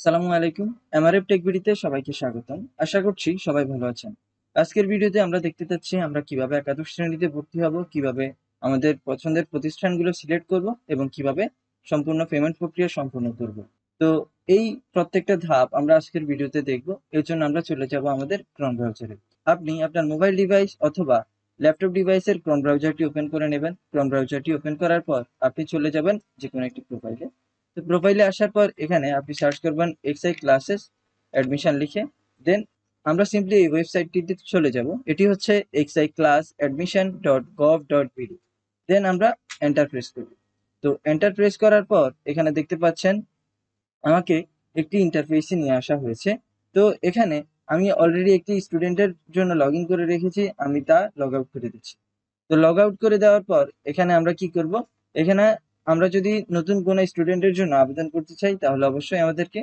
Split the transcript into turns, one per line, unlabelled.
আসসালামু আলাইকুম। MRF take ভিডিওতে সবাইকে স্বাগতম। আশা করছি সবাই ভালো আছেন। আজকের ভিডিওতে আমরা দেখতে পাচ্ছি আমরা কিভাবে একাদশ শ্রেণীতে ভর্তি হব, কিভাবে আমাদের পছন্দের প্রতিষ্ঠানগুলো সিলেক্ট করব এবং কিভাবে সম্পূর্ণ পেমেন্ট প্রক্রিয়া সম্পূর্ণ করব। তো এই প্রত্যেকটা ধাপ আমরা আজকের ভিডিওতে দেখব। এর জন্য আমরা চলে যাব আমাদের ক্রোম ব্রাউজারে। আপনি আপনার মোবাইল ডিভাইস অথবা ল্যাপটপ ডিভাইসের ক্রোম ব্রাউজারটি ওপেন করে নেবেন। ক্রোম ব্রাউজারটি ওপেন করার পর আপনি চলে যাবেন যেকোনো একটি প্রোফাইলে। তো প্রোফাইলে আসার পর এখানে আপনি সার্চ করবেন এক্সআই ক্লাসেস অ্যাডমিশন লিখে। দেন আমরা সিম্পলি এই ওয়েবসাইটটিতে চলে যাব। এটি হচ্ছে exiclassadmission.gov.bd। দেন আমরা এন্টার প্রেস করব। তো এন্টার প্রেস করার পর এখানে দেখতে পাচ্ছেন আমাকে একটি ইন্টারফেসে নিয়ে আসা হয়েছে। তো এখানে আমি অলরেডি একটি স্টুডেন্টের জন্য লগ ইন করে রেখেছি, আমি তা লগ আউট করে দিচ্ছি। তো লগ আউট করে দেওয়ার পর এখানে আমরা কি করব, এখানে আমরা যদি নতুন কোনো স্টুডেন্টের জন্য আবেদন করতে চাই তাহলে অবশ্যই আমাদেরকে